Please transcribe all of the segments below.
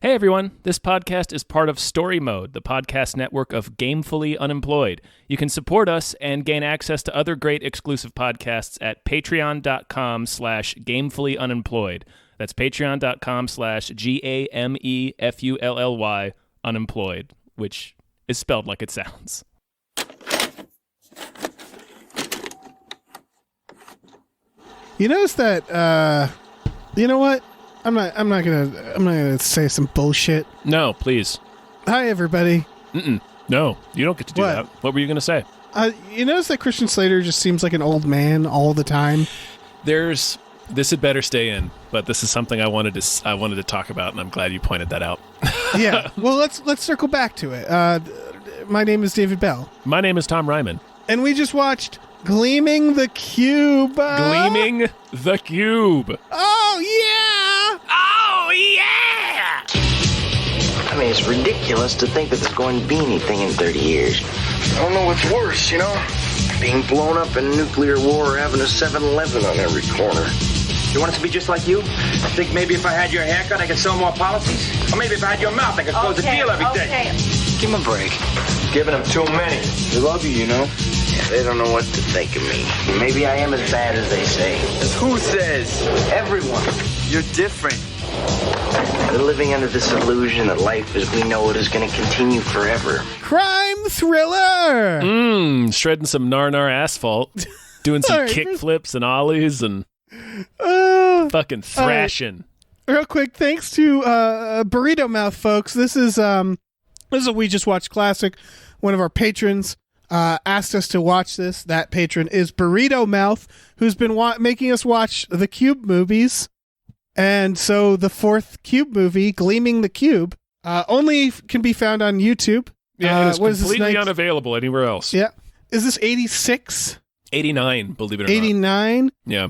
Hey everyone, this podcast is part of Story Mode, the podcast network of Gamefully Unemployed. You can support us and gain access to other great exclusive podcasts at patreon.com/gamefullyunemployed. That's patreon.com/GAMEFULLY unemployed, which is spelled like it sounds. You notice that, you know what? I'm not gonna say some bullshit. No, please. Hi, everybody. No, you don't get to do What? that. What were you going to say? You notice that Christian Slater just seems like an old man all the time? This had better stay in, but this is something I wanted to talk about, and I'm glad you pointed that out. Yeah. Well, let's circle back to it. My name is David Bell. My name is Tom Ryman. And we just watched Gleaming the Cube. Gleaming the Cube. Oh, yeah! Oh, yeah! I mean, it's ridiculous to think that there's going to be anything in 30 years. I don't know what's worse, you know? Being blown up in a nuclear war or having a 7-Eleven on every corner. You want it to be just like you? I think maybe if I had your haircut, I could sell more policies. Or maybe if I had your mouth, I could close a deal every day. Give him a break. Giving them too many. They love you, you know? Yeah, they don't know what to think of me. Maybe I am as bad as they say. Who says? Everyone. You're different. They're living under this illusion that life as we know it is going to continue forever. Crime thriller! Shredding some nar asphalt, doing some Sorry. kick flips and ollies and fucking thrashing. Real quick, thanks to Burrito Mouth, folks. This is a We Just Watched classic. One of our patrons asked us to watch this. That patron is Burrito Mouth, who's been making us watch the Cube movies. And so the fourth Cube movie, Gleaming the Cube, only can be found on YouTube. Yeah, it is what is this, completely unavailable anywhere else. Yeah. Is this 86? 89, believe it or not. 89? Yeah.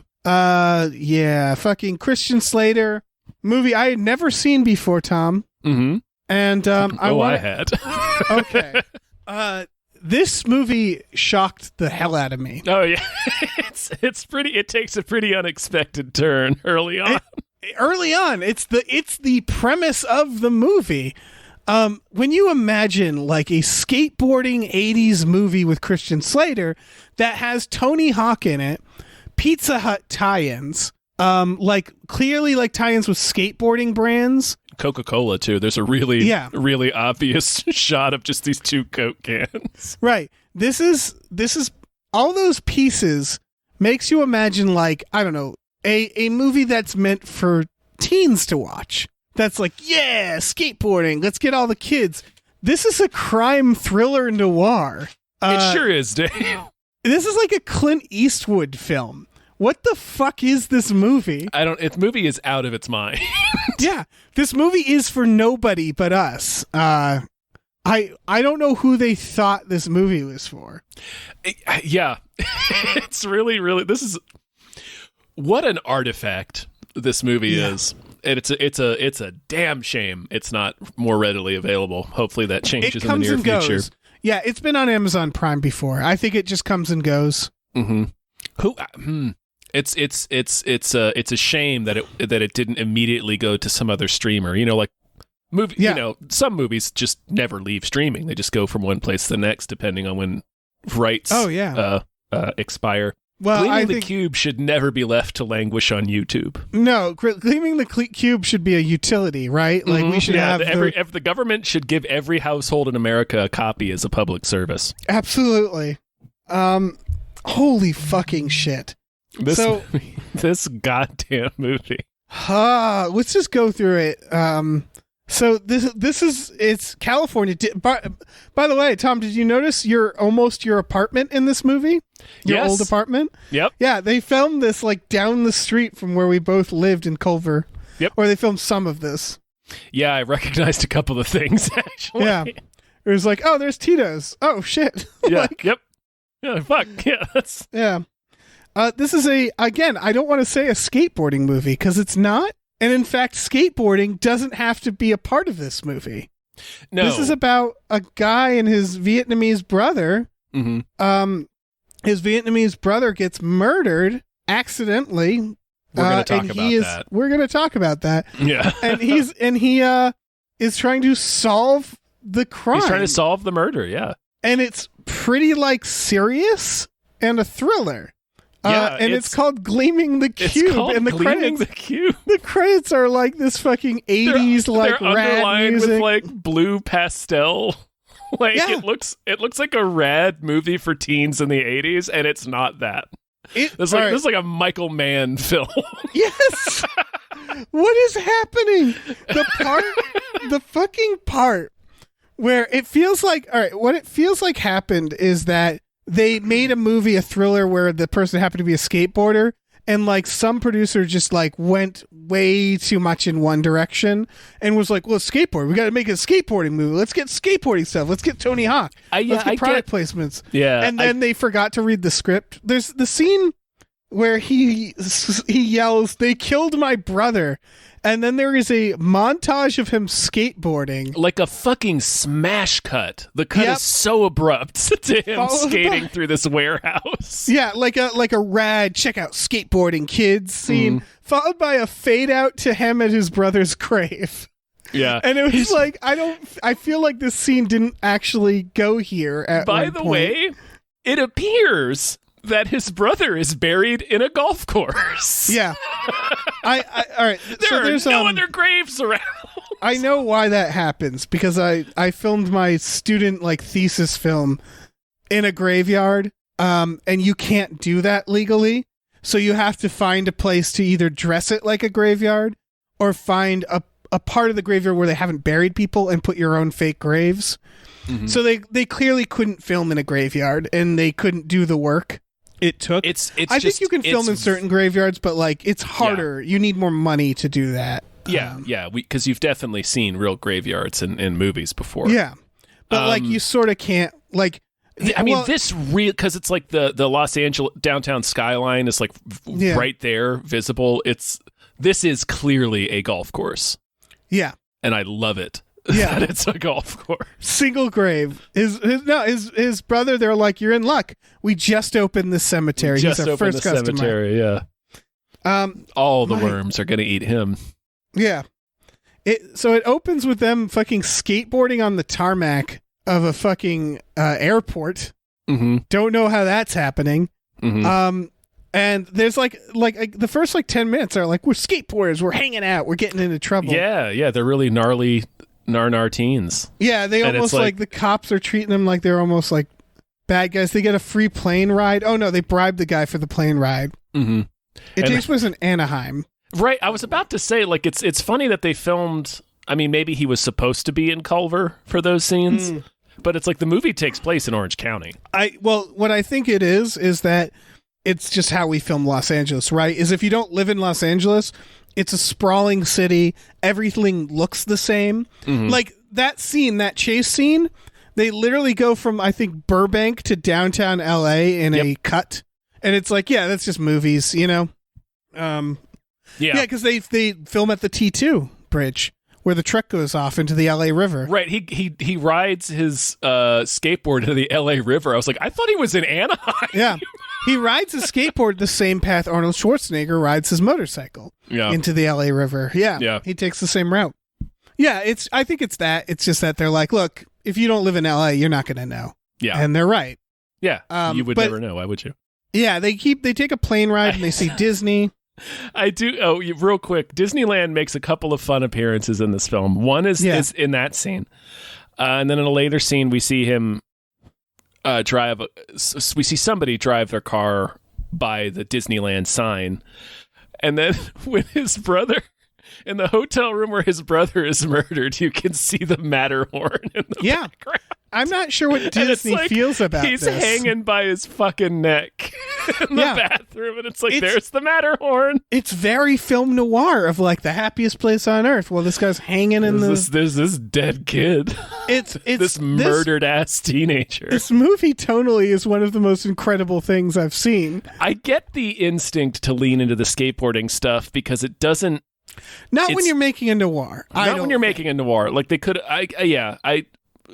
Yeah, fucking Christian Slater movie I had never seen before, Tom. Mm-hmm. And I had. Okay. This movie shocked the hell out of me. Oh yeah, it's pretty. It takes a pretty unexpected turn early on. It's the premise of the movie. When you imagine like a skateboarding 80s movie with Christian Slater that has Tony Hawk in it, Pizza Hut tie-ins, like clearly like tie-ins with skateboarding brands. Coca-Cola too. There's a really obvious shot of just these two Coke cans. Right. This is all those pieces makes you imagine like, I don't know, a movie that's meant for teens to watch. That's like, yeah, skateboarding. Let's get all the kids. This is a crime thriller noir. It sure is, Dave. This is like a Clint Eastwood film. What the fuck is this movie? Its movie is out of its mind. Yeah, this movie is for nobody but us. I don't know who they thought this movie was for. Yeah, it's really. This is what an artifact this movie is. And it's a damn shame it's not more readily available. Hopefully that changes in the near future. Goes. Yeah, it's been on Amazon Prime before. I think it just comes and goes. Mm-hmm. It's a shame that it didn't immediately go to some other streamer. You know, like you know, some movies just never leave streaming. They just go from one place to the next depending on when rights expire. Well, Gleaming I the think Cube should never be left to languish on YouTube. No, Gleaming the Cube should be a utility, right? Like we should have the government should give every household in America a copy as a public service. Absolutely. Holy fucking shit. This goddamn movie. Let's just go through it. So it's California. By the way, Tom, did you notice your apartment in this movie? Your old apartment? Yep. Yeah, they filmed this like down the street from where we both lived in Culver. Yep. Or they filmed some of this. Yeah, I recognized a couple of things actually. Yeah. It was like, oh, there's Tito's. Oh shit. Yeah. Like, yep. Yeah, fuck. Yeah. Yeah. This is again, I don't want to say a skateboarding movie because it's not. And in fact, skateboarding doesn't have to be a part of this movie. No. This is about a guy and his Vietnamese brother. Mm-hmm. His Vietnamese brother gets murdered accidentally. We're going to talk about that. We're going to talk about that. Yeah. and he is trying to solve the crime. He's trying to solve the murder, yeah. And it's pretty like serious and a thriller. And it's called Gleaming the Cube. It's called and the Gleaming credits, the Cube. The credits are like this fucking 80s they're rad underlined music. with like blue pastel. Like Yeah. it looks like a rad movie for teens in the 80s, and it's not that. This is like a Michael Mann film. Yes. What is happening? The fucking part where it feels like, all right, what it feels like happened is that they made a movie, a thriller where the person happened to be a skateboarder, and like some producer just like went way too much in one direction and was like, well, skateboard, we got to make a skateboarding movie. Let's get skateboarding stuff. Let's get Tony Hawk. Let's get product placements. Yeah. And then they forgot to read the script. There's the scene where he yells, "They killed my brother." And then there is a montage of him skateboarding. Like a fucking smash cut. The cut Yep. is so abrupt to him Followed skating by- through this warehouse. Yeah, like a rad check out skateboarding kids scene, followed by a fade out to him at his brother's grave. Yeah. And it was like, I feel like this scene didn't actually go here at By one the point. way, it appears that his brother is buried in a golf course. Yeah. All right. There there's are no other graves around. I know why that happens because I filmed my student like thesis film in a graveyard, and you can't do that legally. So you have to find a place to either dress it like a graveyard or find a part of the graveyard where they haven't buried people and put your own fake graves. Mm-hmm. So they clearly couldn't film in a graveyard and they couldn't do the work it took. I think you can film in certain graveyards, but like it's harder. Yeah. You need more money to do that. Yeah, because you've definitely seen real graveyards in movies before. Yeah, but like you sort of can't like. I mean, this real because it's like the Los Angeles downtown skyline is like right there, visible. This is clearly a golf course. Yeah, and I love it. Yeah, that it's a golf course. Single grave. His brother. They're like, you're in luck. We just opened the cemetery. Just He's our opened first the customer. cemetery. Yeah. All the worms are going to eat him. Yeah. So it opens with them fucking skateboarding on the tarmac of a fucking airport. Mm-hmm. Don't know how that's happening. Mm-hmm. And there's like the first 10 minutes are like, we're skateboarders, we're hanging out, we're getting into trouble. Yeah, they're really gnarly nar teens. Yeah, they and almost like the cops are treating them like they're almost like bad guys. They get a free plane ride. Oh no, they bribed the guy for the plane ride. Mm-hmm. It takes place in Anaheim. Right, I was about to say, like, it's funny that they filmed. I mean, maybe he was supposed to be in Culver for those scenes, but it's like the movie takes place in Orange County. What I think it is that it's just how we film Los Angeles, right? Is if you don't live in Los Angeles, it's a sprawling city. Everything looks the same. Mm-hmm. Like that scene, that chase scene, they literally go from, I think, Burbank to downtown LA in a cut. And it's like, yeah, that's just movies, you know? Yeah, because they film at the T2 bridge where the truck goes off into the LA River. Right. He rides his skateboard into the LA River. I was like, I thought he was in Anaheim. Yeah. He rides his skateboard the same path Arnold Schwarzenegger rides his motorcycle into the LA River. Yeah. He takes the same route. Yeah, I think it's that. It's just that they're like, look, if you don't live in LA, you're not going to know. Yeah. And they're right. Yeah. You would never know. Why would you? Yeah, they take a plane ride and they see Disney. I do. Oh, real quick. Disneyland makes a couple of fun appearances in this film. One is in that scene. And then in a later scene, we see him we see somebody drive their car by the Disneyland sign. And then when his brother, in the hotel room where his brother is murdered, you can see the Matterhorn in the background. I'm not sure what Disney feels about this. He's hanging by his fucking neck in the bathroom, and it's like, there's the Matterhorn. It's very film noir of like the happiest place on earth. Well, this guy's hanging in there's this dead kid. It's this murdered ass teenager. This movie tonally is one of the most incredible things I've seen. I get the instinct to lean into the skateboarding stuff because it doesn't. Not when you're making a noir. Not when you're making a noir. Like they could.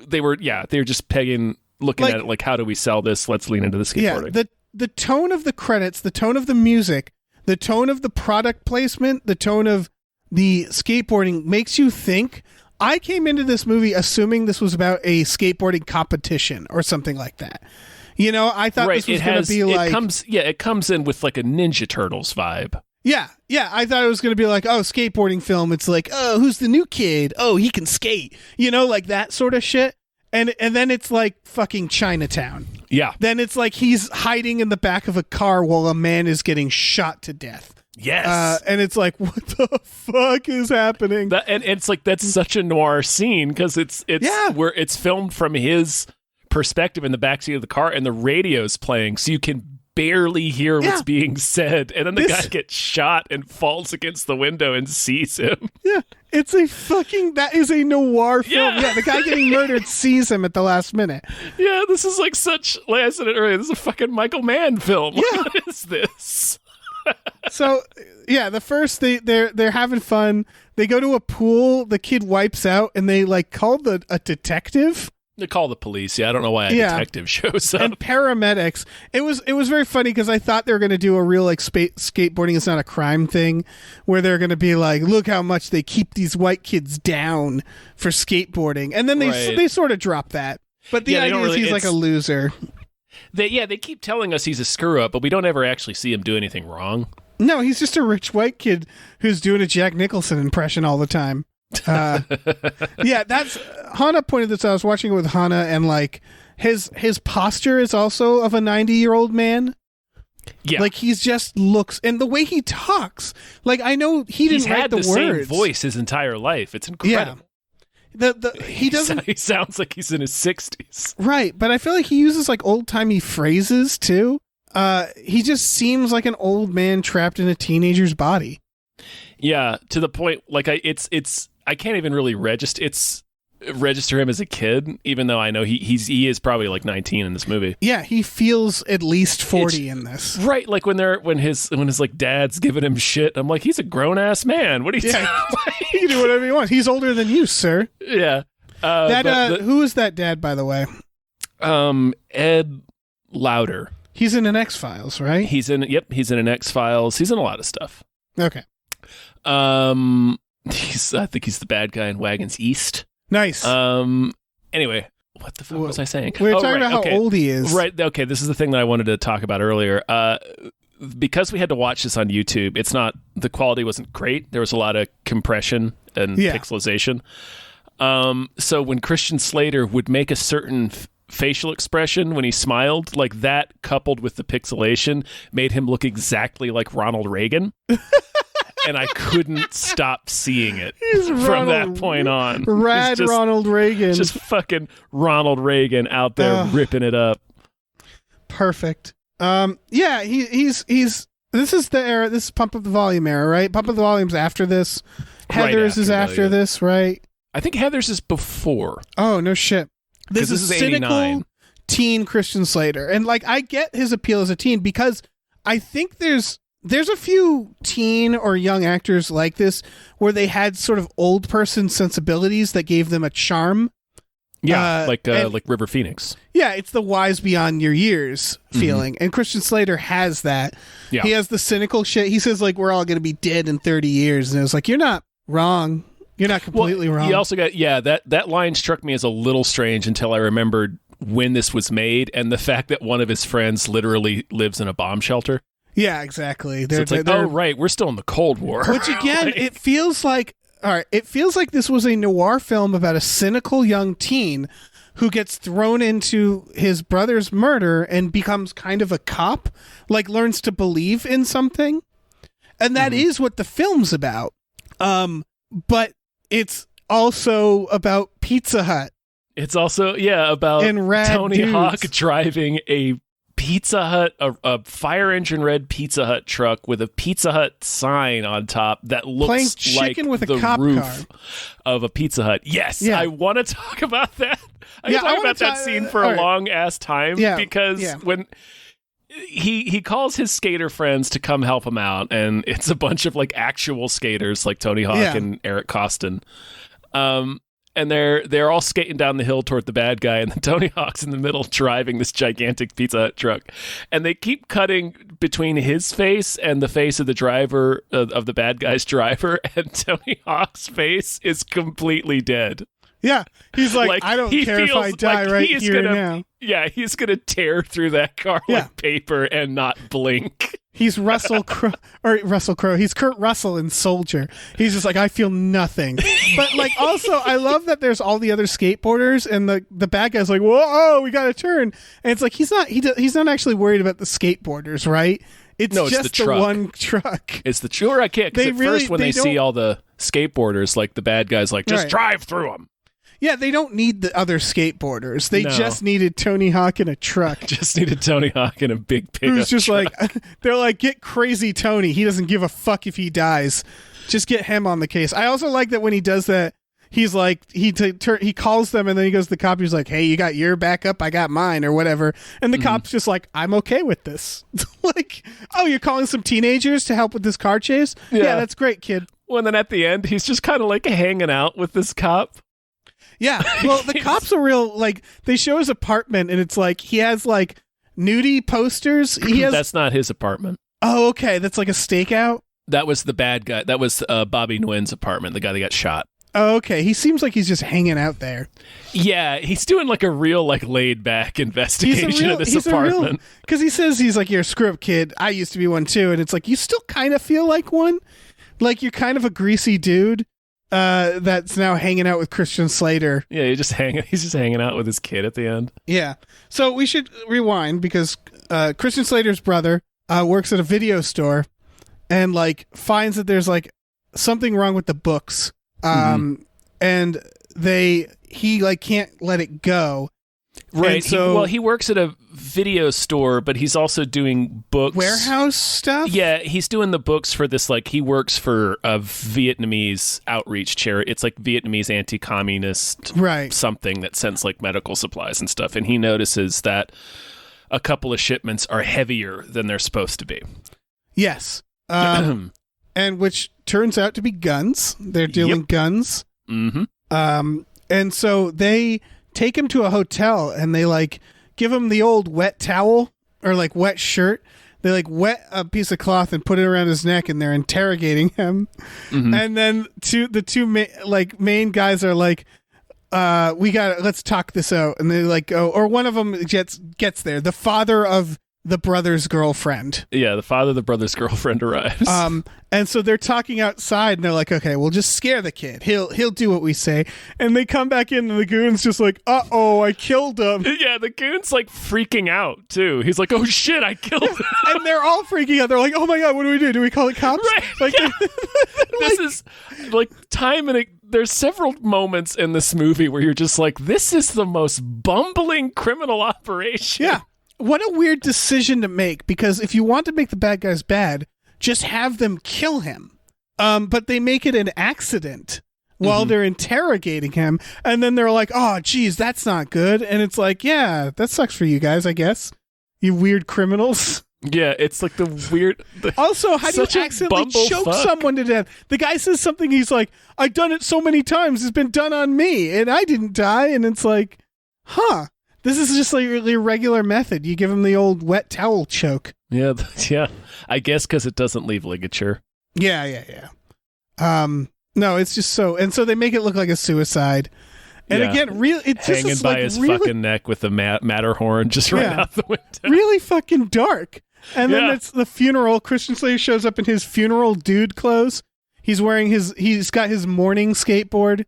They were just pegging, looking at it like, how do we sell this? Let's lean into the skateboarding. Yeah, the tone of the credits, the tone of the music, the tone of the product placement, the tone of the skateboarding makes you think I came into this movie assuming this was about a skateboarding competition or something like that. You know, I thought this was going to be like... it comes in with like a Ninja Turtles vibe. Yeah, I thought it was going to be like, oh, skateboarding film. It's like, oh, who's the new kid? Oh, he can skate. You know, like that sort of shit. And then it's like fucking Chinatown. Yeah. Then it's like he's hiding in the back of a car while a man is getting shot to death. Yes. And it's like, what the fuck is happening? And it's like, that's such a noir scene because it's where it's filmed from his perspective in the backseat of the car and the radio's playing, so you can barely hear what's being said. And then the guy gets shot and falls against the window and sees him. Yeah. It's that is a noir film. Yeah, the guy getting murdered sees him at the last minute. Yeah, this is like like I said it earlier, this is a fucking Michael Mann film. Yeah. What is this? So, yeah, the first they're having fun. They go to a pool. The kid wipes out, and they like call a detective. They call the police. Yeah, I don't know why a detective shows up. And paramedics. It was very funny because I thought they were going to do a real like skateboarding is not a crime thing, where they're going to be like, look how much they keep these white kids down for skateboarding, and then they sort of drop that. But the idea is he's like a loser. They keep telling us he's a screw up, but we don't ever actually see him do anything wrong. No, he's just a rich white kid who's doing a Jack Nicholson impression all the time. That's Hana pointed this out. I was watching it with Hana, and like his posture is also of a 90-year-old man. Yeah, like he's just looks, and the way he talks. Like I know he didn't write the words. He's had the same voice his entire life. It's incredible. Yeah. He doesn't. He sounds like he's in his 60s. Right, but I feel like he uses like old-timey phrases too. He just seems like an old man trapped in a teenager's body. Yeah, to the point like I can't even really register him as a kid, even though I know he is probably like 19 in this movie. Yeah, he feels at least 40 in this. Right, like when his like dad's giving him shit, I'm like, he's a grown ass man. What are you doing? He can do whatever he wants. He's older than you, sir. Yeah. Who is that dad, by the way? Ed Lauder. He's in an X-Files, right? He's in an X-Files. He's in a lot of stuff. Okay. I think he's the bad guy in Wagons East. Nice. Anyway, what the fuck was I saying? We were talking about how old he is. Right. Okay. This is the thing that I wanted to talk about earlier. Because we had to watch this on YouTube, the quality wasn't great. There was a lot of compression and pixelization. So when Christian Slater would make a certain facial expression when he smiled, like that coupled with the pixelation made him look exactly like Ronald Reagan. And I couldn't stop seeing it from that point on. Ronald Reagan. Just fucking Ronald Reagan out there ripping it up. Perfect. He's this is the era, this is Pump Up the Volume era, right? Pump Up the Volume's after this. Heathers is after this, right? I think Heathers is before. Oh, no shit. This is cynical 89. Teen Christian Slater. And like I get his appeal as a teen because I think there's a few teen or young actors like this where they had sort of old person sensibilities that gave them a charm. Yeah, like River Phoenix. Yeah, it's the wise beyond your years feeling. Mm-hmm. And Christian Slater has that. Yeah. He has the cynical shit. He says like we're all going to be dead in 30 years. And it was like, you're not wrong. You're not completely wrong. You also got, that line struck me as a little strange until I remembered when this was made and the fact that one of his friends literally lives in a bomb shelter. Yeah, exactly. So it's like, oh, right, we're still in the Cold War. Which again, it feels like this was a noir film about a cynical young teen who gets thrown into his brother's murder and becomes kind of a cop, like learns to believe in something. And that is what the film's about. But it's also about Pizza Hut. It's also, about Tony Hawk driving a Pizza Hut, a fire engine red Pizza Hut truck with a Pizza Hut sign on top that looks like the roof of a Pizza Hut. Yes, I want to talk about that. I can talk about that scene for a long ass time because when he calls his skater friends to come help him out, and it's a bunch of like actual skaters like Tony Hawk and Eric Costin. and they're all skating down the hill toward the bad guy, and then Tony Hawk's in the middle driving this gigantic Pizza Hut truck, and they keep cutting between his face and the face of the driver of the bad guy's driver, and Tony Hawk's face is completely dead. Yeah, he's like I don't care if I die right here now. Yeah, he's gonna tear through that car like paper and not blink. He's Russell Crowe. He's Kurt Russell in Soldier. He's just like, I feel nothing. But like, also, I love that there's all the other skateboarders, and the bad guy's like, whoa, we got to turn. And it's like he's not actually worried about the skateboarders, right? It's just the one truck. It's the truck. I can't. Because first, when they see all the skateboarders, like the bad guy's like, just drive through them. Yeah, they don't need the other skateboarders. They just needed Tony Hawk in a truck. Just needed Tony Hawk in a big pickup Who's just truck. like, they're like, get crazy Tony. He doesn't give a fuck if he dies. Just get him on the case. I also like that when he does that, he's like, he calls them, and then he goes to the cop. He's like, hey, you got your backup? I got mine, or whatever. And the cop's just like, I'm okay with this. Like, oh, you're calling some teenagers to help with this car chase? Yeah, that's great, kid. Well, and then at the end, he's just kind of like hanging out with this cop. Yeah, well, the cop's a real, like, they show his apartment, and it's like, he has, like, nudie posters. That's not his apartment. Oh, okay, that's like a stakeout? That was the bad guy. That was Bobby Nguyen's apartment, the guy that got shot. Oh, okay, he seems like he's just hanging out there. Yeah, he's doing, like, a real, like, laid-back investigation of this apartment. Because he says he's like, you're a screw-up kid. I used to be one, too. And it's like, you still kind of feel like one? Like, you're kind of a greasy dude. That's now hanging out with Christian Slater. Yeah, he's just hanging out with his kid at the end. Yeah. So we should rewind because Christian Slater's brother works at a video store and like finds that there's like something wrong with the books. And he like can't let it go. Right. And so he works at a video store, but he's also doing books. Warehouse stuff? Yeah, he's doing the books for this, like, he works for a Vietnamese outreach charity. It's like Vietnamese anti-communist something that sends, like, medical supplies and stuff. And he notices that a couple of shipments are heavier than they're supposed to be. Yes. And which turns out to be guns. They're dealing guns. Mm-hmm. And so they take him to a hotel and they like give him the old wet towel or like wet shirt. They like wet a piece of cloth and put it around his neck and they're interrogating him. Mm-hmm. And then the two main guys are like, let's talk this out. And they like go, or one of them gets there. The father of the brother's girlfriend. Yeah, the father of the brother's girlfriend arrives. And so they're talking outside, and they're like, "Okay, we'll just scare the kid. He'll do what we say." And they come back in, and the goon's just like, "Uh-oh, I killed him." Yeah, the goon's like freaking out too. He's like, "Oh shit, I killed him!" And they're all freaking out. They're like, "Oh my god, what do we do? Do we call the cops?" Right. Like, yeah. This is like time and there's several moments in this movie where you're just like, "This is the most bumbling criminal operation." Yeah. What a weird decision to make, because if you want to make the bad guys bad, just have them kill him. But they make it an accident while they're interrogating him, and then they're like, oh, geez, that's not good. And it's like, yeah, that sucks for you guys, I guess. You weird criminals. Yeah, it's like the weird... Also, how do you accidentally choke someone to death? The guy says something, he's like, I've done it so many times, it's been done on me, and I didn't die. And it's like, huh. This is just like your regular method. You give him the old wet towel choke. Yeah. I guess because it doesn't leave ligature. Yeah. No, it's just so... And so they make it look like a suicide. And again, it's hanging just by like his really, fucking neck with the Matterhorn just right out the window. Really fucking dark. And then it's the funeral. Christian Slater shows up in his funeral dude clothes. He's wearing he's got his morning skateboard.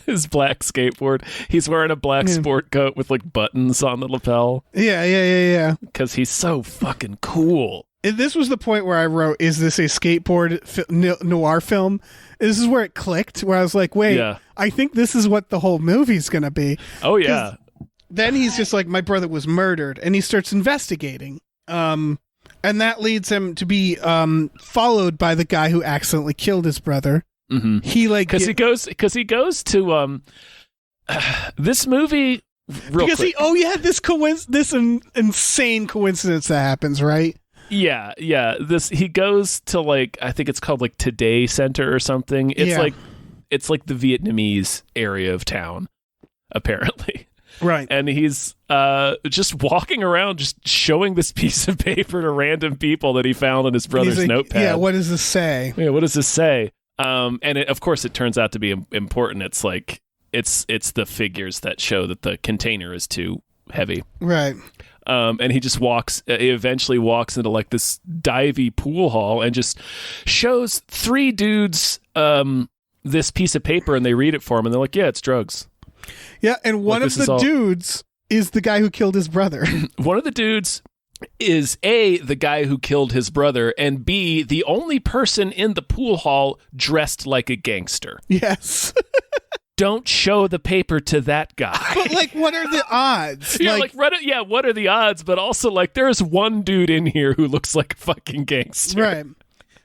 His black skateboard. He's wearing a black sport coat with like buttons on the lapel. Yeah. Because he's so fucking cool. And this was the point where I wrote, is this a skateboard noir film? This is where it clicked, where I was like, wait, I think this is what the whole movie's going to be. Oh, yeah. Then he's just like, my brother was murdered, and he starts investigating. And that leads him to be followed by the guy who accidentally killed his brother. Mm-hmm. He he goes to this movie real quick. This insane coincidence that happens, right? Yeah. He goes to like, I think it's called like Today Center or something. It's like it's like the Vietnamese area of town, apparently. Right. And he's just walking around, just showing this piece of paper to random people that he found in his brother's notepad. Yeah, what does this say? Yeah, what does this say? And of course, it turns out to be important. It's like it's the figures that show that the container is too heavy. Right. And he just he eventually walks into like this divey pool hall and just shows 3 dudes this piece of paper, and they read it for him, and they're like, yeah, it's drugs. Yeah, and one of the dudes is the guy who killed his brother. One of the dudes is A, the guy who killed his brother, and B, the only person in the pool hall dressed like a gangster. Yes. Don't show the paper to that guy. But, like, what are the odds? You're like Reddit, what are the odds? But also, like, there's one dude in here who looks like a fucking gangster. Right.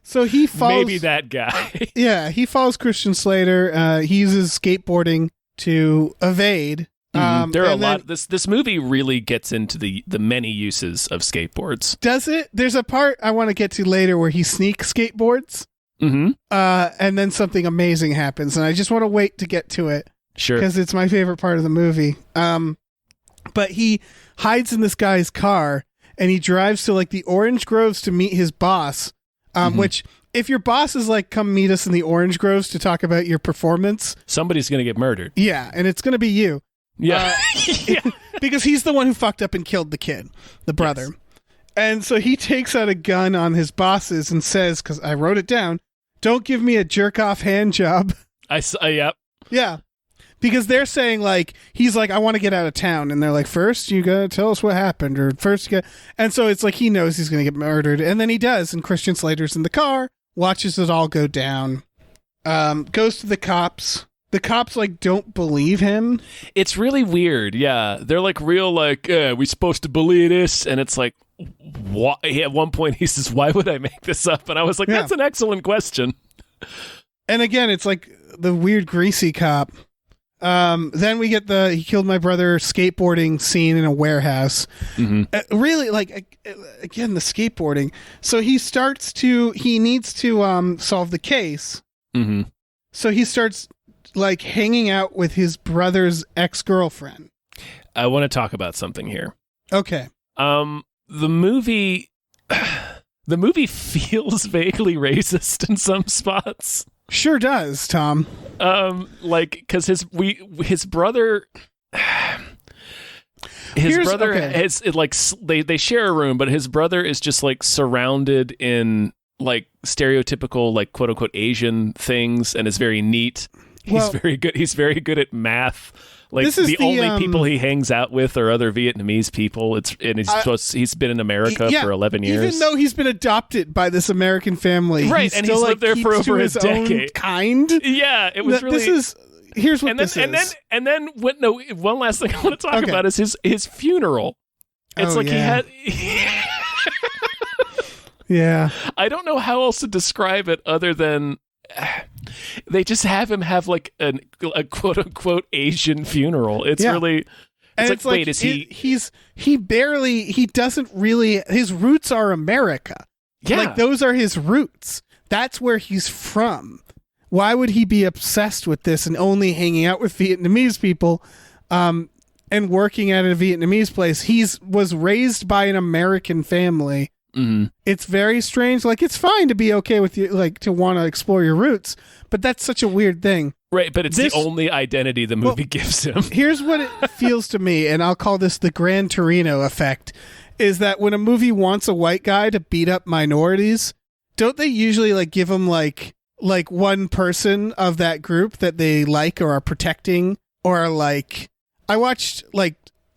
So he follows... Maybe that guy. Yeah, he follows Christian Slater. He uses skateboarding to evade. There are a lot. This movie really gets into the many uses of skateboards. Does it? There's a part I want to get to later where he sneak skateboards. Mm-hmm. And then something amazing happens, and I just want to wait to get to it. Sure. Because it's my favorite part of the movie. But he hides in this guy's car, and he drives to like the Orange Groves to meet his boss. Which, if your boss is like, come meet us in the Orange Groves to talk about your performance, somebody's going to get murdered. Yeah, and it's going to be you. Yeah. Because he's the one who fucked up and killed the kid, the brother. Yes. And so he takes out a gun on his bosses and says, because I wrote it down, don't give me a jerk-off hand job. Yep. Yeah. Because they're saying, like, he's like, I want to get out of town. And they're like, first, you got to tell us what happened. Or first, you got... And so it's like he knows he's going to get murdered. And then he does. And Christian Slater's in the car, watches it all go down, goes to the cops. The cops, like, don't believe him. It's really weird. Yeah. They're like real, like, we supposed to believe this? And it's like, what? At one point, he says, why would I make this up? And I was like, that's an excellent question. And again, it's like the weird greasy cop. Then we get the he killed my brother skateboarding scene in a warehouse. Mm-hmm. Really, like, again, the skateboarding. So he needs to solve the case. Mm-hmm. So he starts like hanging out with his brother's ex-girlfriend. I want to talk about something here. Okay. The movie feels vaguely racist in some spots. Sure does, Tom. Like, because his brother has like they share a room, but his brother is just like surrounded in like stereotypical like quote unquote Asian things and is very neat. He's very good. He's very good at math. Like the only people he hangs out with are other Vietnamese people. He's been in America for 11 years. Even though he's been adopted by this American family, right? And he's lived there for over a decade. Kind. Yeah, it was really. Here's what this is. And then one last thing I want to talk about is his funeral. It's he had. Yeah. I don't know how else to describe it other than. They just have him have like a quote unquote Asian funeral. It's really, it's like, wait, is he? He doesn't really. His roots are America. Yeah, like those are his roots. That's where he's from. Why would he be obsessed with this and only hanging out with Vietnamese people, and working at a Vietnamese place? Was raised by an American family. Mm-hmm. It's very strange. Like, it's fine to be okay with you, like, to want to explore your roots, but that's such a weird thing. Right, but it's the only identity the movie gives him. Here's what it feels to me, and I'll call this the Gran Torino effect, is that when a movie wants a white guy to beat up minorities, don't they usually, like, give him, like one person of that group that they like or are protecting, or, like, I watched,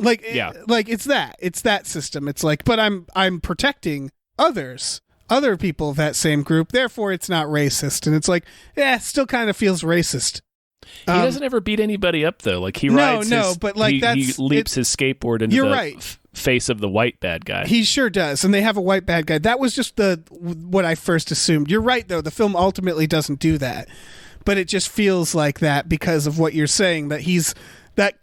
it's that system. It's like, but I'm protecting other people of that same group, therefore it's not racist. And it's like, it still kind of feels racist. He doesn't ever beat anybody up though. Like he rides he leaps his skateboard into the face of the white bad guy. He sure does, and they have a white bad guy. That was just what I first assumed. You're right though. The film ultimately doesn't do that, but it just feels like that because of what you're saying. That he's. That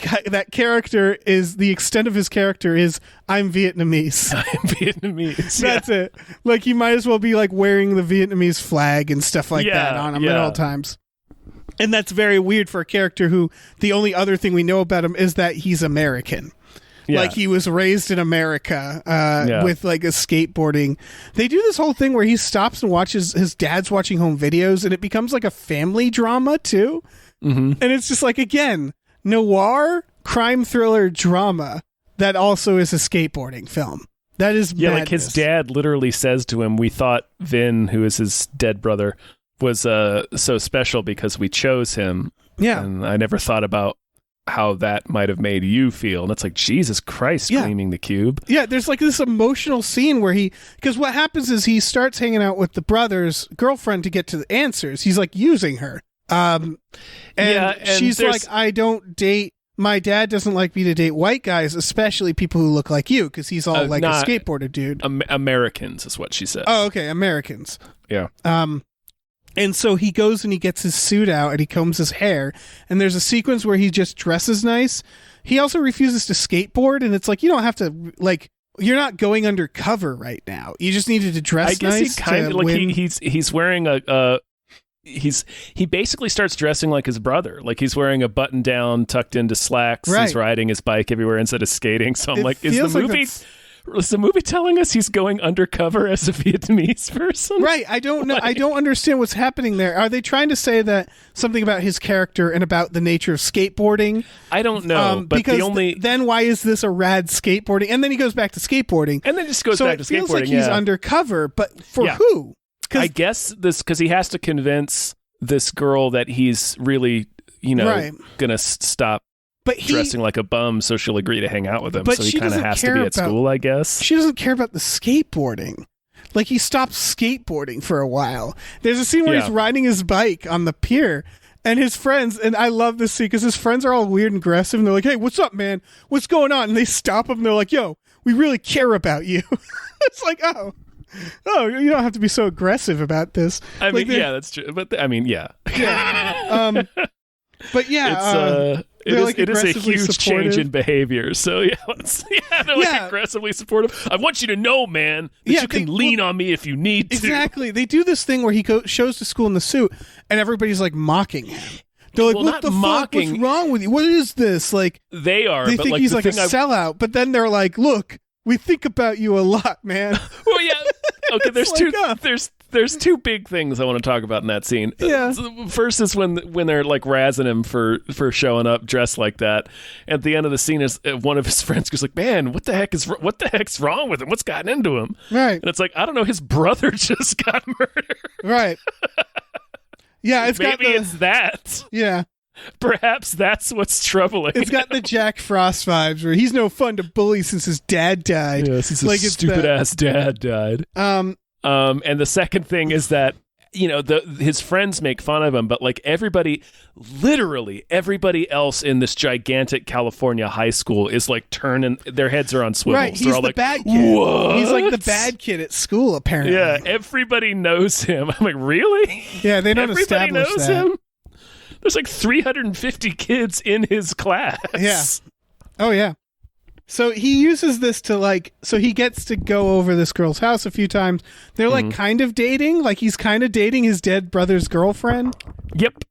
character is the extent of his character is I'm Vietnamese. I'm Vietnamese. That's it. Like he might as well be like wearing the Vietnamese flag and stuff like that on him at all times. And that's very weird for a character who the only other thing we know about him is that he's American. Yeah. Like he was raised in America with like a skateboarding. They do this whole thing where he stops and watches his dad's watching home videos, and it becomes like a family drama too. Mm-hmm. And it's just like, again, noir crime thriller drama that also is a skateboarding film. That is madness. Like his dad literally says to him, "We thought Vin, who is his dead brother, was so special because we chose him. Yeah, and I never thought about how that might have made you feel." And it's like, Jesus Christ, Gleaming the Cube. Yeah, there's like this emotional scene where because what happens is he starts hanging out with the brother's girlfriend to get to the answers. He's like using her. And she's like, I don't date, my dad doesn't like me to date white guys, especially people who look like you, because he's all like a skateboarder dude. Americans is what she said. Oh, okay, Americans. Yeah. And so he goes and he gets his suit out and he combs his hair. And there's a sequence where he just dresses nice. He also refuses to skateboard. And it's like, you don't have to, like, you're not going undercover right now. You just needed to dress nice. I guess he kind of, like, he's wearing he basically starts dressing like his brother. Like he's wearing a button down tucked into slacks. Right. He's riding his bike everywhere instead of skating. So I'm like, is the movie telling us he's going undercover as a Vietnamese person? Right. I don't know. I don't understand what's happening there. Are they trying to say that something about his character and about the nature of skateboarding? I don't know. But because then why is this a rad skateboarding? And then he goes back to skateboarding. And then just goes back to skateboarding. So it feels like he's undercover, but for who? I guess because he has to convince this girl that he's really, gonna stop dressing like a bum so she'll agree to hang out with him. But so he kind of has to be at school, I guess. She doesn't care about the skateboarding. Like he stopped skateboarding for a while. There's a scene where he's riding his bike on the pier and his friends, and I love this scene because his friends are all weird and aggressive and they're like, "Hey, what's up, man? What's going on?" And they stop him and they're like, "Yo, we really care about you." It's like, oh, you don't have to be so aggressive about this. I mean, that's true. But I mean, yeah. But yeah, it is a huge change in behavior. So they're like aggressively supportive. I want you to know, man, that you can lean on me if you need to. Exactly. They do this thing where he shows to school in the suit, and everybody's like mocking him. They're like, "What the fuck? What's wrong with you? What is this?" Like they think like, he's like a sellout. But then they're like, "Look, we think about you a lot, man." Well, yeah. Okay, there's two big things I want to talk about in that scene. Yeah. First is when they're like razzing him for showing up dressed like that. At the end of the scene is one of his friends goes like, "Man, what the heck's wrong with him? What's gotten into him?" Right. And it's like, I don't know, his brother just got murdered. Right. Yeah, maybe it's that. Yeah. Perhaps that's what's troubling. It's got the Jack Frost vibes where he's no fun to bully since his dad died. Yeah, since his stupid ass dad died. And the second thing is that, his friends make fun of him, but like literally everybody else in this gigantic California high school is like turning, their heads are on swivels. Right, he's the bad kid. What? He's like the bad kid at school, apparently. Yeah, everybody knows him. I'm like, really? Yeah, they don't everybody establish knows that. him. There's like 350 kids in his class. Yeah. Oh, yeah. So he uses this to so he gets to go over this girl's house a few times. They're like kind of dating. Like he's kind of dating his dead brother's girlfriend. Yep.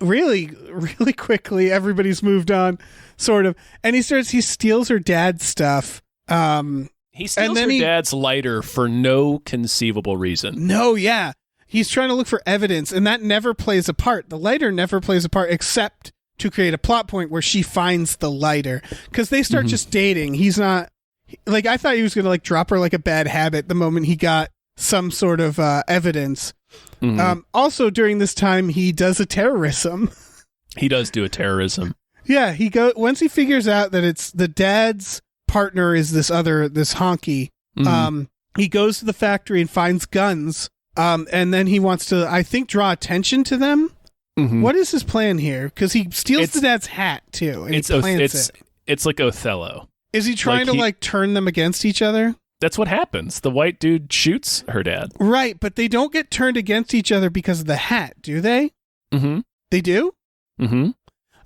Really, really quickly, everybody's moved on, sort of. And he steals her dad's stuff. He steals her dad's lighter for no conceivable reason. No, yeah. He's trying to look for evidence, and that never plays a part. The lighter never plays a part except to create a plot point where she finds the lighter. Because they start just dating. He's not... Like, I thought he was going to, like, drop her like a bad habit the moment he got some sort of evidence. Also, during this time, he does a terrorism. He does do a terrorism. Yeah, once he figures out that it's the dad's partner is this honky, he goes to the factory and finds guns. And then he wants to, I think, draw attention to them. What is his plan here? Because he steals the dad's hat too, and he plants it. It's like Othello. Is he trying to turn them against each other? That's what happens. The white dude shoots her dad. Right, but they don't get turned against each other because of the hat, do they? Mm-hmm. They do? Mm-hmm.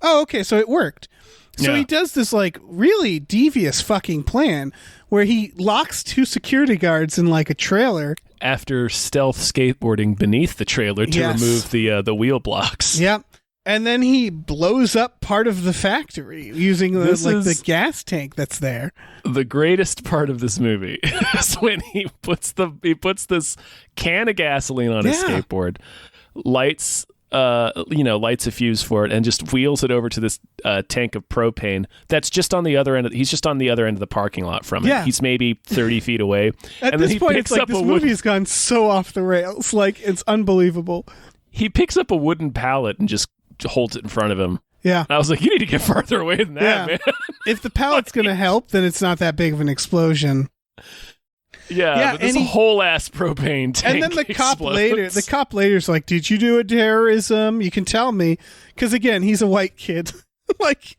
Oh, okay, so it worked. So he does this really devious fucking plan where he locks two security guards in like a trailer. after stealth skateboarding beneath the trailer to remove the wheel blocks. Yep. And then he blows up part of the factory using the gas tank that's there. The greatest part of this movie is when he puts this can of gasoline on his skateboard, lights a fuse for it, and just wheels it over to this tank of propane that's just on the other end. He's just on the other end of the parking lot from it. Yeah. He's maybe 30 feet away. At this point, it's like this movie's gone so off the rails. Like, it's unbelievable. He picks up a wooden pallet and just holds it in front of him. Yeah. And I was like, you need to get farther away than that, man. If the pallet's going to help, then it's not that big of an explosion. Yeah, but this whole ass propane tank. And then the cop later's like, "Did you do a terrorism? You can tell me." Because again, he's a white kid. Like,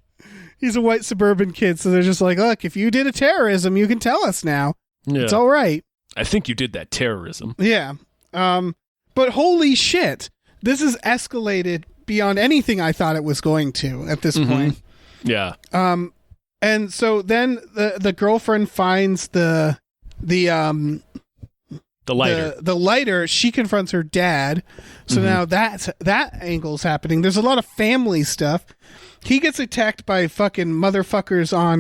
he's a white suburban kid. So they're just like, "Look, if you did a terrorism, you can tell us now. Yeah. It's all right." I think you did that terrorism. Yeah. But holy shit, this has escalated beyond anything I thought it was going to at this point. Yeah. And so then the girlfriend finds the lighter. The lighter. She confronts her dad. So now that angle's happening. There's a lot of family stuff. He gets attacked by fucking motherfuckers on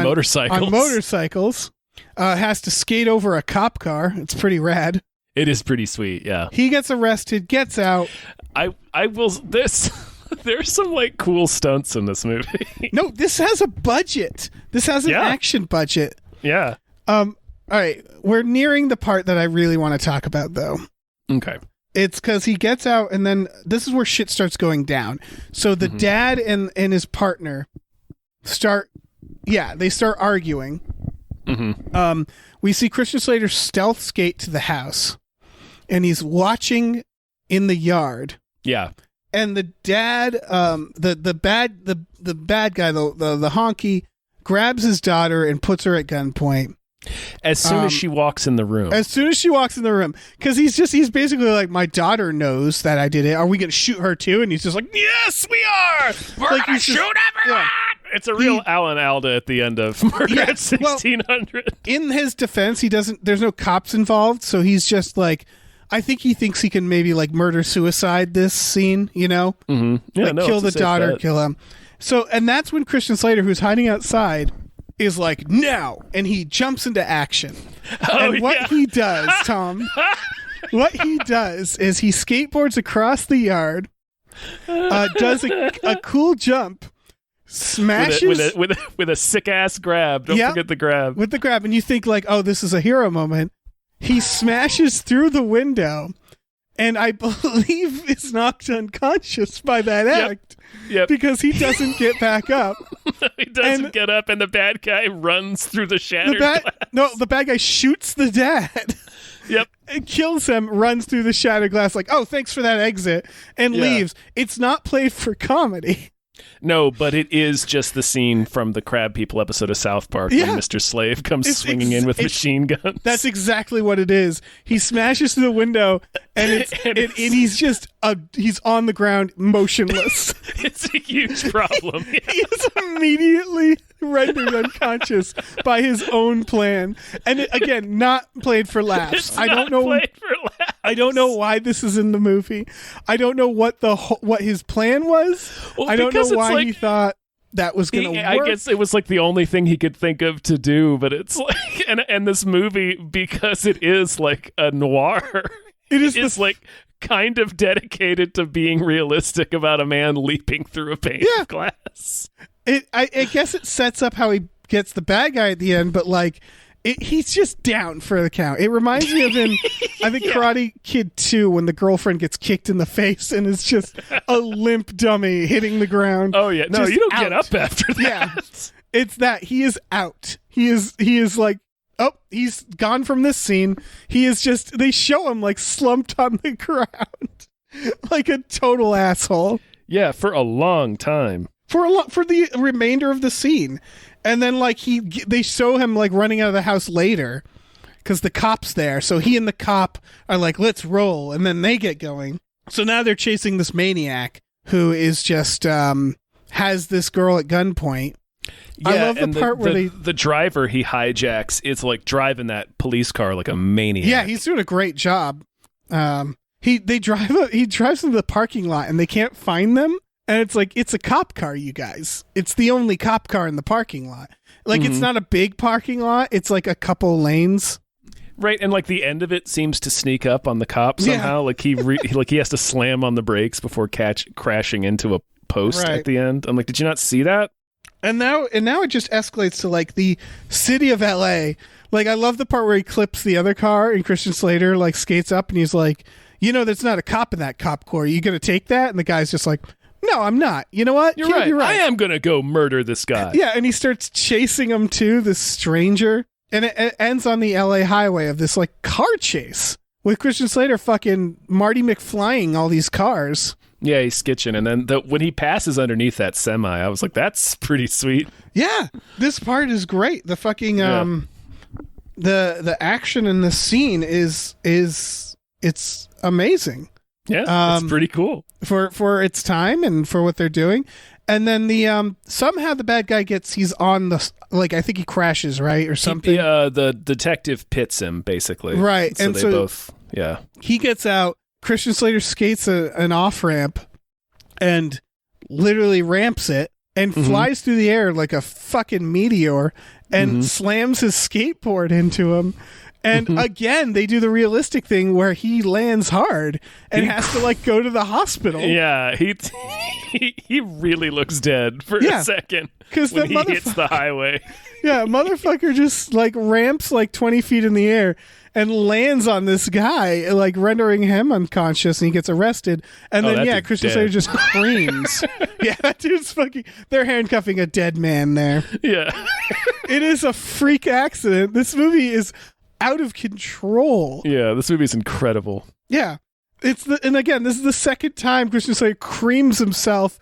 motorcycles. On motorcycles. Has to skate over a cop car. It's pretty rad. It is pretty sweet. Yeah. He gets arrested. Gets out. There's some like cool stunts in this movie. No, this has a budget. This has an action budget. Yeah. All right. We're nearing the part that I really want to talk about, though. Okay. It's because he gets out, and then this is where shit starts going down. So the dad and his partner start arguing. We see Christian Slater stealth skate to the house, and he's watching in the yard. Yeah. And the dad, the bad guy, the honky, grabs his daughter and puts her at gunpoint. As soon as she walks in the room. Because he's basically like, my daughter knows that I did it. Are we going to shoot her too? And he's just like, yes, we are. We're going to shoot everyone. Yeah. It's a real Alan Alda at the end of Murder at 1600. Well, in his defense, there's no cops involved. So he's just like, I think he thinks he can maybe like murder-suicide this scene, you know? Mm-hmm. Yeah, kill the daughter, kill him. So, and that's when Christian Slater, who's hiding outside, is like, now! And he jumps into action. And what he does, Tom, what he does is he skateboards across the yard, does a cool jump, smashes... With a sick-ass grab. Don't forget the grab. With the grab. And you think like, oh, this is a hero moment. He smashes through the window, and I believe is knocked unconscious by that act. Yep. Because he doesn't get back up. He doesn't get up, and the bad guy runs through the shattered glass. No, the bad guy shoots the dad. Yep. And kills him, runs through the shattered glass like, oh, thanks for that exit, and leaves. It's not played for comedy. No, but it is just the scene from the Crab People episode of South Park when Mr. Slave comes swinging in with machine guns. That's exactly what it is. He smashes through the window, and he's just he's on the ground, motionless. It's a huge problem. He is immediately rendered unconscious by his own plan, and again, not played for laughs. I don't know. I don't know why this is in the movie. I don't know what his plan was. Well, I don't know why he thought that was going to work. I guess it was like the only thing he could think of to do, but it's like, and this movie, because it is like a noir, it is like kind of dedicated to being realistic about a man leaping through a pane of glass. I guess it sets up how he gets the bad guy at the end, but like, he's just down for the count. It reminds me of I think Karate Kid 2 when the girlfriend gets kicked in the face and is just a limp dummy hitting the ground. Oh yeah, no, you don't get up after that. Yeah, it's that he is out. He is like, oh, he's gone from this scene. He is just. They show him like slumped on the ground, like a total asshole. Yeah, for a long time. For the remainder of the scene. And then, like, they show him, like, running out of the house later because the cop's there. So he and the cop are like, let's roll. And then they get going. So now they're chasing this maniac who is just, has this girl at gunpoint. Yeah, I love the and part where the driver he hijacks is like driving that police car like a maniac. Yeah, he's doing a great job. He drives into the parking lot and they can't find them, and it's like, it's a cop car, you guys. It's the only cop car in the parking lot. Like, it's not a big parking lot. It's like a couple lanes. Right, and like the end of it seems to sneak up on the cop somehow. Like he has to slam on the brakes before crashing into a post at the end. I'm like, did you not see that? And now it just escalates to like the city of LA. Like, I love the part where he clips the other car and Christian Slater like skates up and he's like, there's not a cop in that cop car. Are you going to take that? And the guy's just like, no, I'm not. You know what? You're right. I am going to go murder this guy. Yeah, and he starts chasing him too, this stranger. And it ends on the LA highway of this like car chase with Christian Slater fucking Marty McFlying all these cars. Yeah, he's skitching. And then when he passes underneath that semi, I was like, that's pretty sweet. Yeah, this part is great. The fucking the action in this scene is it's amazing. Yeah, it's pretty cool for its time and for what they're doing. And then the somehow the bad guy he's on the, like, I think he crashes, right, or something. The detective pits him basically, right? So and they so both, he gets out. Christian Slater skates an off ramp and literally ramps it and flies through the air like a fucking meteor and slams his skateboard into him. And again, they do the realistic thing where he lands hard and has to like go to the hospital. Yeah, he really looks dead for a second because when he hits the highway. Yeah, motherfucker just like ramps like 20 feet in the air and lands on this guy, like rendering him unconscious, and he gets arrested. And then Christian Slater just screams. Yeah, that dude's fucking. They're handcuffing a dead man there. Yeah, it is a freak accident. This movie is out of control. Yeah, this movie is incredible. Yeah, and again, this is the second time Christian Slater creams himself.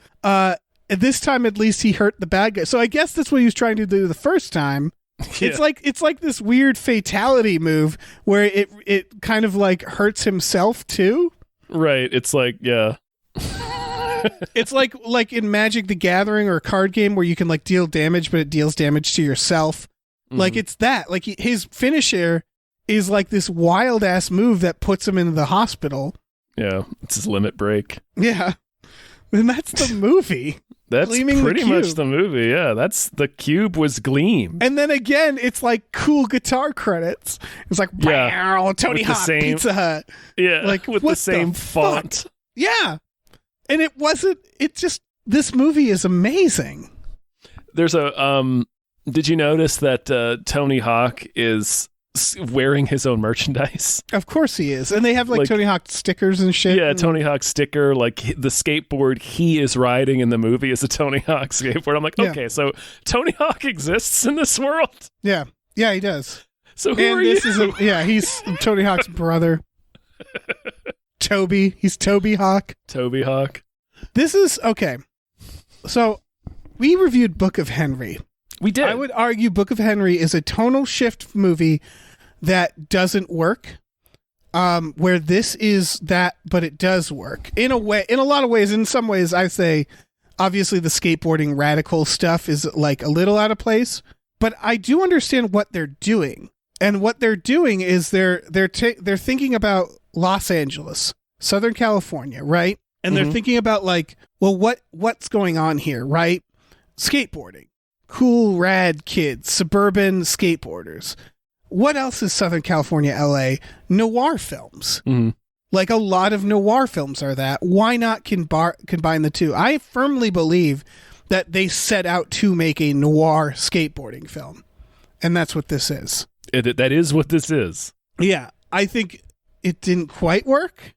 This time, at least, he hurt the bad guy. So I guess that's what he was trying to do the first time. Yeah. It's like this weird fatality move where it kind of like hurts himself too. Right. It's like, yeah. It's like in Magic the Gathering or a card game where you can like deal damage, but it deals damage to yourself. Like, it's that. Like, his finisher is like this wild ass move that puts him into the hospital. Yeah, it's his limit break. Yeah, and that's the movie. That's Gleaming pretty much the movie. Yeah, the cube was Gleam. And then again, it's like cool guitar credits. It's like, wow, Tony Hawk, Pizza Hut. Yeah, like with the same font. Yeah, and it wasn't. It just, this movie is amazing. There's a did you notice that Tony Hawk is wearing his own merchandise? Of course he is. And they have like Tony Hawk stickers and shit. Yeah, Tony Hawk sticker. Like, the skateboard he is riding in the movie is a Tony Hawk skateboard. I'm like, okay, so Tony Hawk exists in this world? Yeah. Yeah, he does. So who are you? He's Tony Hawk's brother. Toby. He's Toby Hawk. Toby Hawk. This is, okay. So, we reviewed Book of Henry. We did. I would argue Book of Henry is a tonal shift movie that doesn't work. Where this is that, but it does work in a way, in a lot of ways. In some ways, I say, obviously, the skateboarding radical stuff is like a little out of place. But I do understand what they're doing, and what they're doing is they're thinking about Los Angeles, Southern California, right? And they're thinking about like, well, what's going on here, right? Skateboarding. Cool, rad kids, suburban skateboarders. What else is Southern California, LA? Noir films. Like, a lot of noir films are that. Why not combine the two? I firmly believe that they set out to make a noir skateboarding film. And that's what this is. That is what this is. Yeah. I think it didn't quite work.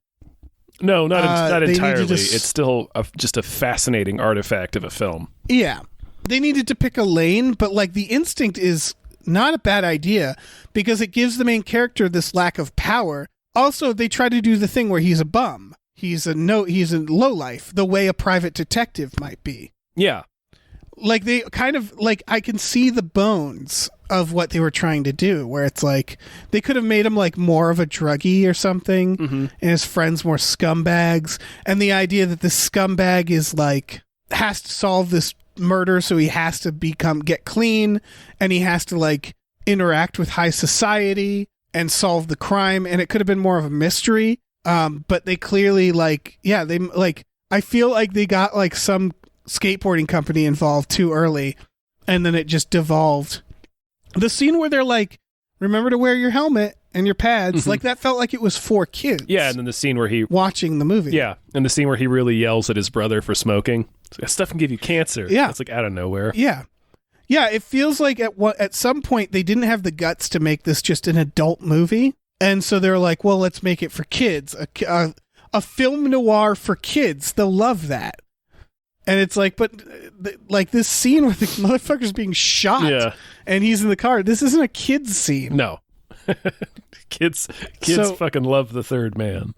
No, not entirely. It's still just a fascinating artifact of a film. Yeah. They needed to pick a lane, but like, the instinct is not a bad idea because it gives the main character this lack of power. Also, they try to do the thing where he's a bum. He's a lowlife, the way a private detective might be. Yeah. Like, they kind of, like, I can see the bones of what they were trying to do, where it's like, they could have made him like more of a druggie or something, and his friends more scumbags. And the idea that this scumbag is like, has to solve this murder, so he has to get clean, and he has to like interact with high society and solve the crime, and it could have been more of a mystery. But they clearly I feel like they got like some skateboarding company involved too early, and then it just devolved. The scene where they're like, remember to wear your helmet and your pads, like that felt like it was for kids. Yeah, and then the scene where he watching the movie. Yeah, and the scene where he really yells at his brother for smoking. That stuff can give you cancer. Yeah. It's like out of nowhere. Yeah. Yeah, it feels like at some point they didn't have the guts to make this just an adult movie. And so they're like, well, let's make it for kids. A film noir for kids. They'll love that. And it's like, but like this scene where the motherfucker's being shot and he's in the car. This isn't a kid's scene. No. Kids fucking love the third man.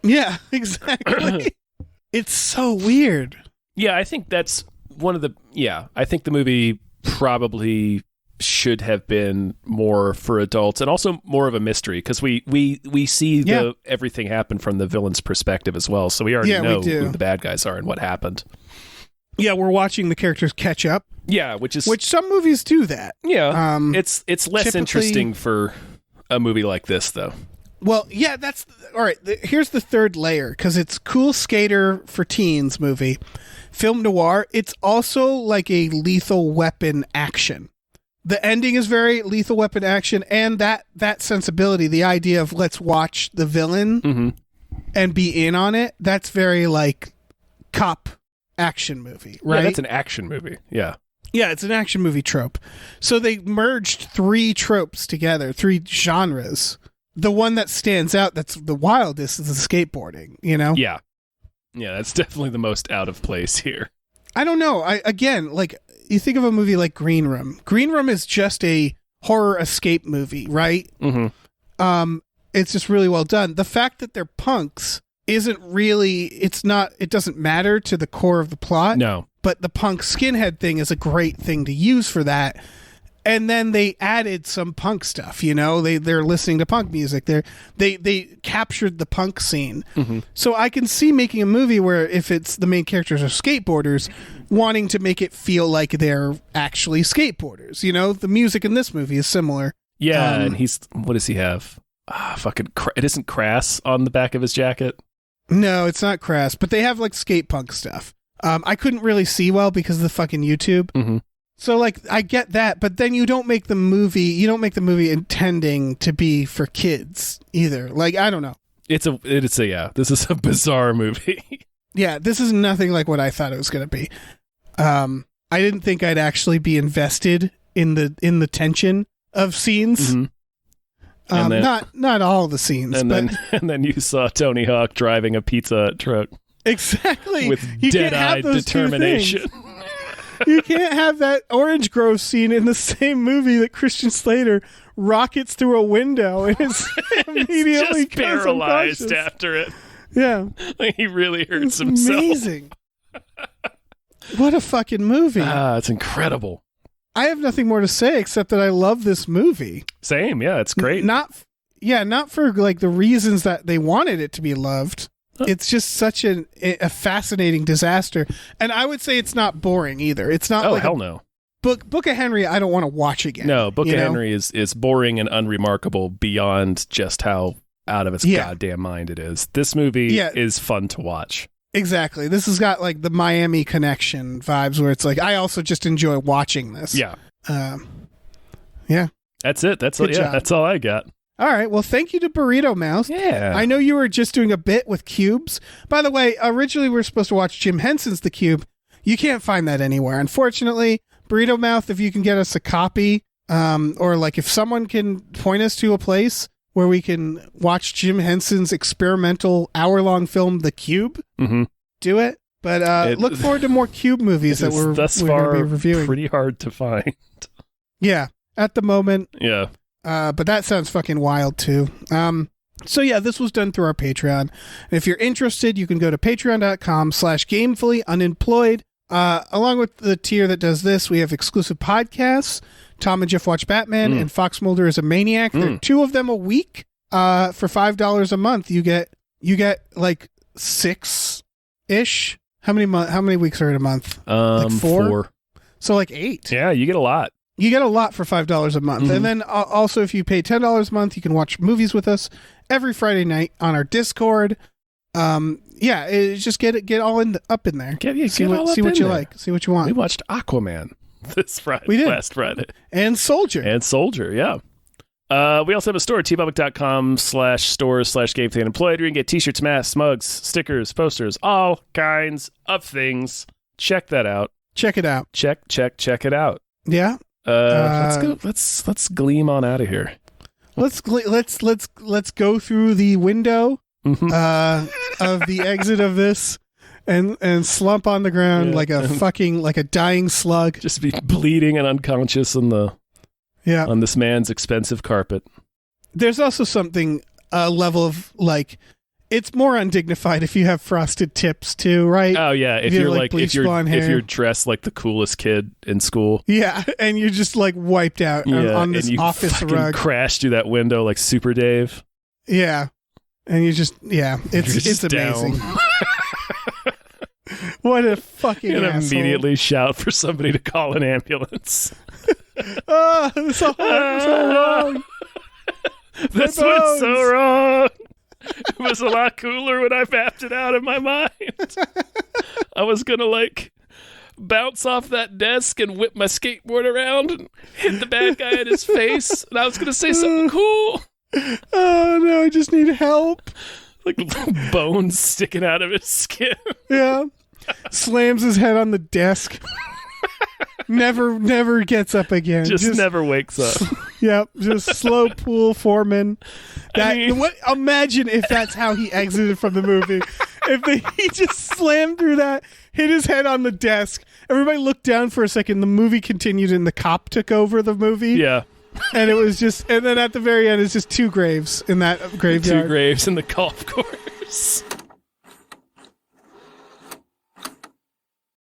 Yeah, exactly. It's so weird. Yeah, I think that's one of the... Yeah, I think the movie probably should have been more for adults and also more of a mystery because we see everything happen from the villain's perspective as well. So we already know who the bad guys are and what happened. Yeah, we're watching the characters catch up. Yeah, which some movies do that. Yeah, it's less interesting for a movie like this, though. Well, yeah, that's all right. Here's the third layer because it's cool skater for teens movie, film noir. It's also like a Lethal Weapon action. The ending is very Lethal Weapon action, and that sensibility, the idea of let's watch the villain and be in on it. That's very like cop action movie, right? Yeah, that's an action movie. Yeah. Yeah, it's an action movie trope. So they merged 3 tropes together, 3 genres. The one that stands out that's the wildest is the skateboarding, you know? Yeah. Yeah, that's definitely the most out of place here. I don't know. Like you think of a movie like Green Room. Green Room is just a horror escape movie, right? Mm-hmm. It's just really well done. The fact that they're punks isn't really, it doesn't matter to the core of the plot. No. But the punk skinhead thing is a great thing to use for that. And then they added some punk stuff, you know, they're listening to punk music. They captured the punk scene. Mm-hmm. So I can see making a movie where if it's the main characters are skateboarders, wanting to make it feel like they're actually skateboarders. You know, the music in this movie is similar. Yeah, and what does he have? It isn't Crass on the back of his jacket. No, it's not Crass, but they have like skate punk stuff. I couldn't really see well because of the fucking YouTube. Mm-hmm. So like I get that, but then you don't make the movie intending to be for kids either. Like I don't know. This is a bizarre movie. Yeah, this is nothing like what I thought it was going to be. I didn't think I'd actually be invested in the tension of scenes. Mm-hmm. Not all the scenes, and then you saw Tony Hawk driving a pizza truck. Exactly. With dead-eyed determination. You can't have that Orange Grove scene in the same movie that Christian Slater rockets through a window and is immediately just paralyzed after it. Yeah. Like he really hurts himself. Amazing. What a fucking movie. It's incredible. I have nothing more to say except that I love this movie. Same, yeah, it's great. Not for like the reasons that they wanted it to be loved. It's just such a fascinating disaster, and I would say it's not boring either. It's not. Oh, hell no. Book of Henry, I don't want to watch again. No, Book of Henry is boring and unremarkable beyond just how out of its goddamn mind it is. This movie is fun to watch. Exactly. This has got like the Miami Connection vibes, where it's like I also just enjoy watching this. Yeah. Yeah. That's it. That's all I got. All right. Well, thank you to Burrito Mouth. Yeah. I know you were just doing a bit with cubes. By the way, originally we were supposed to watch Jim Henson's The Cube. You can't find that anywhere. Unfortunately, Burrito Mouth, if you can get us a copy, or like if someone can point us to a place where we can watch Jim Henson's experimental hour-long film, The Cube, do it. But look forward to more Cube movies that we're going to be reviewing. Pretty hard to find. Yeah. At the moment. Yeah. But that sounds fucking wild too. So yeah, this was done through our Patreon. And if you're interested, you can go to patreon.com/gamefullyunemployed. Along with the tier that does this, we have exclusive podcasts. Tom and Jeff Watch Batman and Fox Mulder is a Maniac. There are 2 of them a week. For $5 a month, you get like 6-ish How many weeks are in a month? Like 4? So like 8. Yeah, you get a lot. You get a lot for $5 a month. And then also if you pay $10 a month, you can watch movies with us every Friday night on our Discord. Just get all up in there. See what you like. See what you want. We watched Aquaman this Friday. We did. Last Friday. And Soldier, yeah. We also have a store, tpublic.com/stores/GameThingUnemployed, where you can get t-shirts, masks, mugs, stickers, posters, all kinds of things. Check that out. Check it out. Check it out. Yeah. Let's go. Let's gleam on out of here. Let's go through the window of the exit of this and slump on the ground like a dying slug. Just be bleeding and unconscious on this man's expensive carpet. There's also something, a level of like, it's more undignified if you have frosted tips too, right? Oh yeah, if you're dressed like the coolest kid in school. Yeah, and you're just like wiped out on this office rug. Crash through that window like Super Dave. Yeah, and it's amazing. What a fucking asshole. Immediately shout for somebody to call an ambulance. This so wrong. This went so wrong. It was a lot cooler when I mapped it out in my mind. I was going to bounce off that desk and whip my skateboard around and hit the bad guy in his face. And I was going to say something cool. Oh, no, I just need help. Like bones sticking out of his skin. Yeah. Slams his head on the desk. Never gets up again. Just never wakes up. Yep, just slow pool foreman. Imagine if that's how he exited from the movie. He just slammed through that, hit his head on the desk. Everybody looked down for a second. The movie continued, and the cop took over the movie. Yeah, and it was and then at the very end, it's just 2 graves in that graveyard. 2 graves in the golf course.